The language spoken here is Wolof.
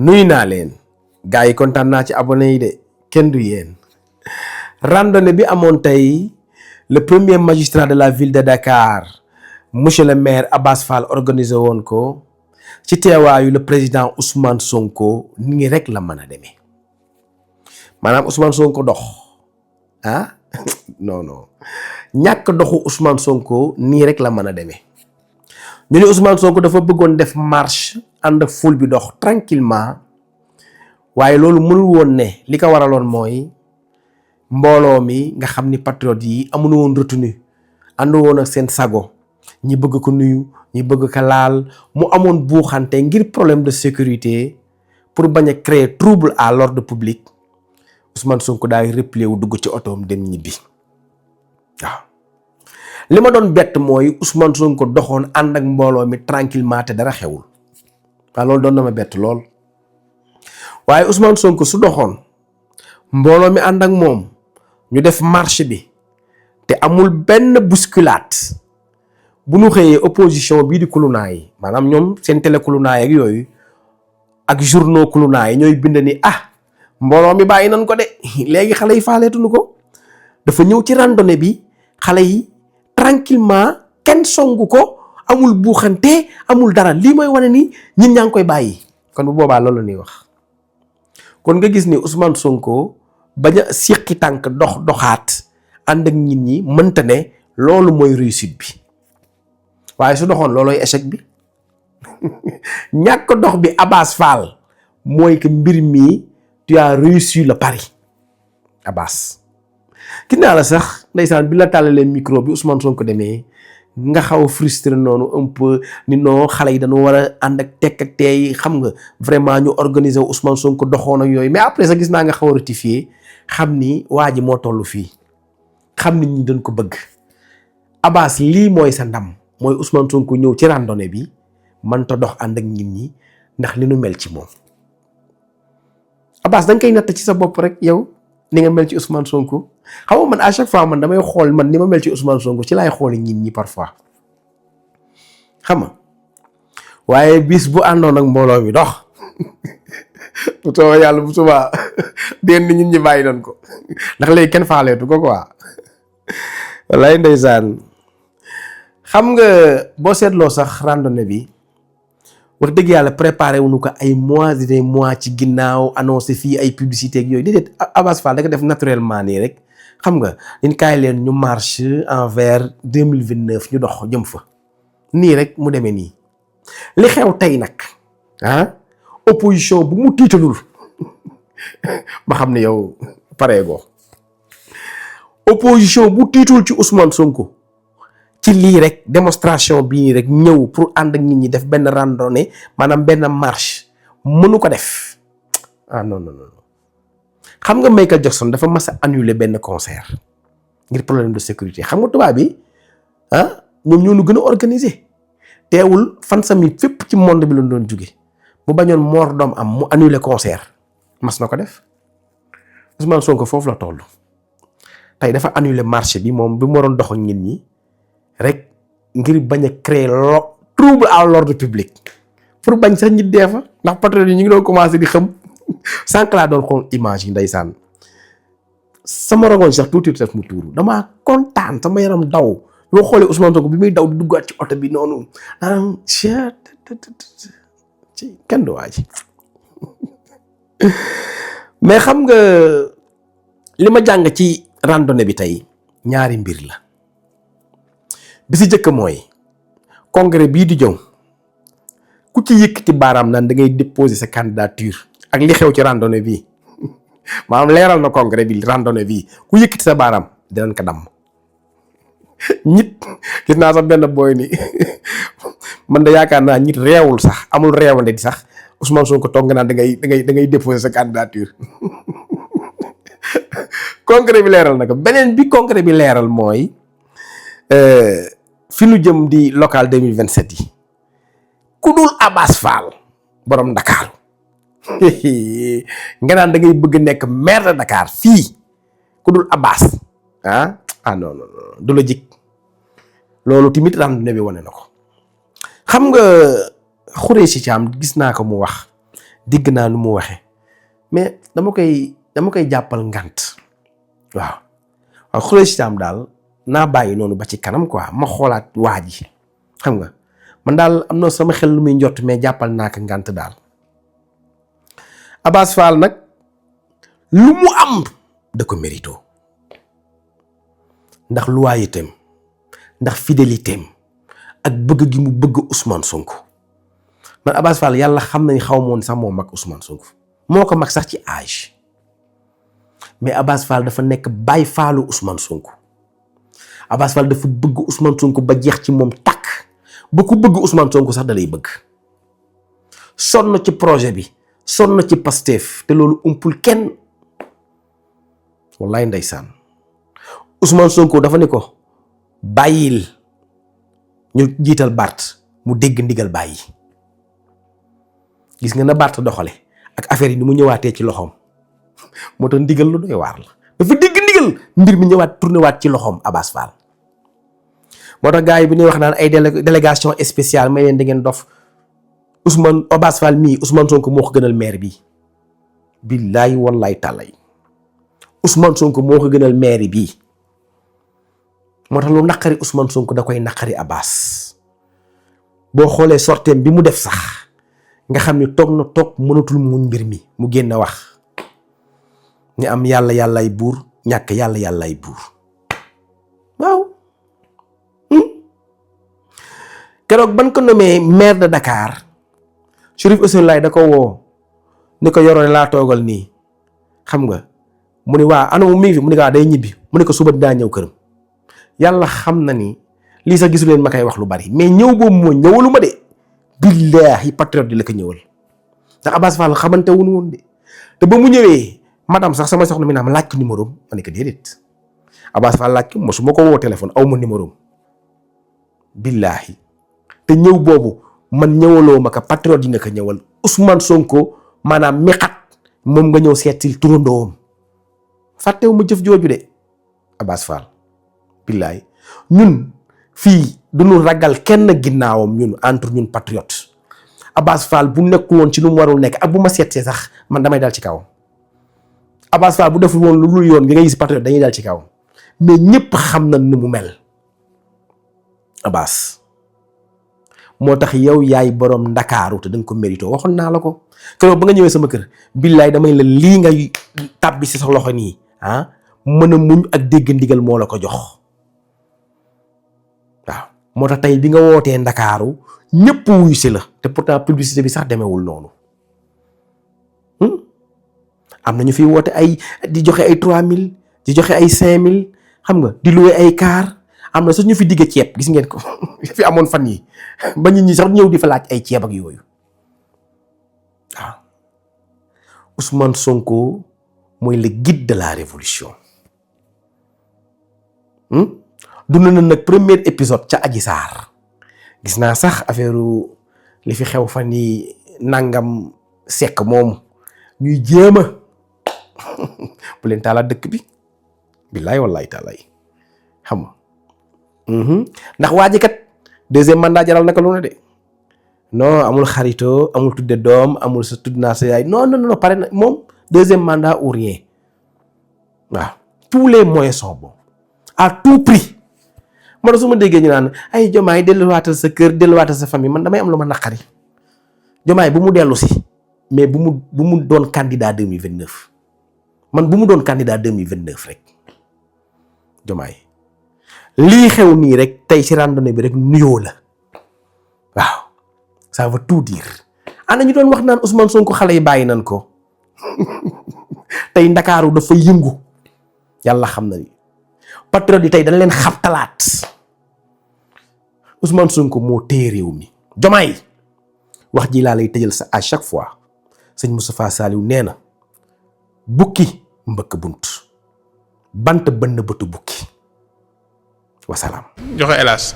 nuyu naa leen gars yi kontaan naa ci abonné yi de kenn du yéen randonnée bi amoon tey le premier magistrat de la ville de Dakar monsieur le maire Abass Fall organisé woon ko ci teewaayu le président Ousmane Sonko nii rek la mën a demee maanaam Ousmane Sonko dox ah non ñàkk doxu Ousmane Sonko nii rek la mën a demee ñu ne Ousmane Sonko dafa bëggoon def marche ànd ak foule bi dox tranquillement waaye loolu mënul woon ne li ko waraloon mooy mbooloo mi nga xam ni patriotes yi amuñu woon retenu ànd woon ak seen sago ñi bëgg ko nuyu ñi bëgg ko laal mu amoon buuxante ngir problème de sécurité pour bañ a créer trouble à l'ordre public Ousmane Sonko daay replié wu dugg ci otoom dem ñibbi waaw li ma doon bett mooy Ousmane Sonko doxoon ànd ak mbooloo mi tranquillement te dara xewul waaw loolu doon na ma bett lool waaye Ousmane Sonko su doxoon mbooloo mi ànd ak moom ñu def marche bi te amul benn bousculade bu ñu xëyee opposition bii di kulunaa yi maanaam ñoom seen télé kulunaa yi ak yooyu ak journaux kulunaa yi ñooy bind ni mbooloo mi bàyyi nañ ko de léegi xale yi faaleetuñu ko dafa ñëw ci randonnée bi xale yi tranquillement kenn songu ko amul buuxante amul dara lii mooy wane ni ñin ñaa ngi koy bàyyi kon bu boobaa loolu la ñuy wax kon nga gis ni Ousmane Sonko bañ a siqi tànk doxaat ànd ak nit ñi mënta ne loolu mooy réussite bi waaye su doxoon loolooy échec bi ñàkk dox bi Abass Fall mooy que mbir mi tu as réussi le pari Abass ki naa la sax ndeysaan bi la tàllalee micro bi Ousmane Sonko demee nga xaw a frustré noonu un peu ni non xale yi dañoo war a ànd ak tekk ak teey xam nga vraiment ñu organiser wu Ousmane Sonko doxoon ak yooyu mais après sax gis naa nga xaw a rectifier xam ni waa ji moo toll fii xam ni ñi dañ ko bëgg Abass lii mooy sa ndam mooy Ousmane Sonko ñëw ci randonnée bi mënta dox ànd ak nit ñi ndax li nu mel ci moom Abass da nga koy natt ci sa bopp rek yow ni nga mel ci Ousmane Sonko xam nga man à chaque fois man damay xool man ni ma mel ci Ousmane Sonko ci laay xooli nit ñi parfois xam nga waaye bis bu àndoon ak mbooloo mi dox bu soobee yàlla bu subaa den nit ñi bàyyi doon ko ndax léegi kenn faaleetu ko quoi wallaay ndeysaan xam nga boo seetloo sax randonnée bi wax dëgg yàlla préparé wuñu ko ay mois et des mois ci ginnaaw annoncé fii ay publicité ak yooyu déedéet Abass Fall da ko def naturellement nii rek xam nga liñ kaay leen ñu marche envers 2029 ñu dox jëm fa nii rek mu demee nii li xew tey nag opposition bu mu tiitalul ma xam ne yow pareegoo opposition bu tiitul ci Ousmane Sonko ci lii rek démonstration bii rek ñëw pour ànd ak nit ñi def benn randonnée maanaam benn marche mënu ko def non xam nga Michael Jackson dafa mas a annuler benn concert ngir problème de sécurité xam nga tubaab bi ñoom ñoo ñu gën a organiser teewul fan sami fépp ci monde bi la doon jóge mu bañoon moor doom am mu annuler concert mas na ko def Ousmane Sonko foofu la toll tey dafa annuler marché bi moom bi mu waroon dox ak nit ñi rek ngir bañ a créer trouble à l'ordre public pour bañ sax ñi dee fa ndax patriote yi ñu ngi doon commencé di xam sànq laa doon xool image yi ndeysaan sama rongoñ sax tuuti def mu tuuru damaa kontaan sama yaram daw yoo xoolee Ousmane Sonko bi muy daw di duggaat ci oto bi noonu ci kenn du waaj mais xam nga li ma jàng ci randonnée bi tey ñaari mbir la bi si jëkk mooy congrès bii di jëw ku ci yëkkati baaraam naan da ngay déposer sa candidature ak li xew ci randonnée bii maanaam leeral na congrès bi randonnée bii ku yëkkati sa baaraam dinañ ko damm ñit gis naa sax benn booy ni man da yaakaar naa ñit reewul sax amul reewande di sax Ousmane Sonko toog nga naan da ngay déposer sa candidature congrès bi leeral na ko beneen bi congrès bi leeral mooy fi nu jëm di local 2027 yi ku dul Abass Fall borom Dakar nga naan da ngay bëgg nekk maire de Dakar fii ku dul Abass non du la jik loolu tamit randonnée bi wane na ko xam nga Khoureychi Thiam gis naa ko mu wax dégg naa nu mu waxe mais dama koy jàppal ngant waaw Khoureychi Thiam daal naa bàyyi noonu ba ci kanam quoi ma xoolaat waa ji xam nga man daal am na sama xel lu muy njott mais jàppal naa ko ngant daal. Abass Fall nag lu mu am da ko mérito ndax loyautéem ndax fidélitéem ak bëgg gi mu bëgg Ousmane Sonko man Abass Fall yàlla xam na ni xaw moon sax moo mag Ousmane Sonko moo ko mag sax ci âge mais Abass Fall dafa nekk Baye Fallu Ousmane Sonko Abass Fall dafa bëgg Ousmane Sonko ba jeex ci moom takk ba ku bëgg Ousmane Sonko sax da lay bëgg sonn ci projet bi sonn ci Pastef te loolu umpul kenn wallaay ndeysaan Ousmane Sonko dafa ne ko bàyyil ñu jiital Bart mu dégg ndigal bàyyi gis nga na Bart doxale ak affaire yi ni mu ñëwaatee ci loxoom moo tax ndigal lu doy waar la dafa dégg ndigal mbir mi ñëwaat tourné waat ci loxoom Abass Fall moo tax gars yi bi ñuy wax naan ay délégation spéciale may leen da ngeen dof Abass Fall mii Ousmane Sonko moo ko gënal maire bi billaay wallaay tàllay Ousmane Sonko moo ko gënal maire bii moo tax lu naqari Ousmane Sonko da koy naqari Abass boo xoolee sorteem bi mu def sax nga xam ni toog na toog mënatul muñ mbir mi mu génn wax ni am yàlla yàllaay buur ñàkk yàlla yàllaay buur waaw keroog ban ko nommé maire de Dakar Chérif Ousseynou Laye da ko woo ni ko yoroon laa toogal nii xam nga mu ne waa ana mu ngi fi mu ne ko day ñibbi mu ne ko suba dinaa ñëw këram yàlla xam na ni lii sax gisu leen ma koy wax lu bari mais ñëw boobu moo ñëwalu ma de billaahi patriote di la ko ñëwal ndax Abass Fall xamante wuñu woon de te ba mu ñëwee madame sax sama soxna mi naa ma laaj ko numéro ma ne ko déedéet Abass Fall laaj ko mosuma ko woo téléphone aw ma numéro billaahi te ñëw boobu man ñëwaloo ma ko patriote yi nga ko ñëwal Ousmane Sonko maanaam miqat moom nga ñëw seetil turandoom fàttewu ma jëf jooju de Abass Fall billaay ñun fii duñu ragal kenn ginnaawam ñun entre ñun patriote Abass Fall bu nekkul woon ci lu mu warul nekk ak bu ma seetsee sax man damay dal ci kaw Abass Fall bu deful woon lu dul yoon bi nga gis patriote dañuy dal ci kaw mais ñépp xam na ni mu mel Abass moo tax yow yaay borom Ndakaaru te danga ko mérito waxoon naa la ko keroog ba nga ñëwee sama kër billaay damay la lii ngay tàbbi si sa loxo nii mën a muñ ak dégg ndigal moo la ko jox waaw moo tax tey bi nga wootee Ndakaaru ñëpp wuyu si la te pourtant publicité bi sax demewul noonu am na ñu fiy woote ay di joxe ay 3000 di joxe ay 5000 xam nga di loué ay car am na sax ñu fi digge ceeb gis ngeen ko fi amoon fan yi ba nit ñi sax ñëw di fa laaj ay ceeb ak yooyu waaw Ousmane Sonko mooy le guide de la révolution dund na nag premier épisode ca Adji Sarr gis naa sax affaire li fi xew fan yi nangam sekk moom ñuy jéema bu leen taalaat dëkk bi billaay wallaay taalaay xam nga ndax waa ji kat deuxième mandat jaral naka lu ne de non amul xarito amul tudde doom amul sa tudd naa sa yaay non pare na moom deuxième mandat ou rien waaw tous les moyens sont bons à tout prix man su ma déggee ñu naan ay Diomaye delluwaatal sa kër delluwaatal sa famille man damay am lu ma naqari Diomaye bu mu dellu si mais bu mu doon candidat 2029 man bu mu doon candidat 2029 rek Diomaye lii xew nii rek tey ci randonnée bi rek nuyoo la waaw ça veut tout dire ana ñu doon wax naan Ousmane Sonko xale yi bàyyi nan ko tey Ndakaaru dafa yëngu yàlla xam na ni patriote yi tey dañ leen xabtalaat Ousmane Sonko moo téye réew mi Diomaye wax ji laa lay tëjal sa à chaque fois sëñ Moustapha Saliou nee na bukki mbëkk bunt bant bënn bëtu bukki wasalaam. joxe hélas.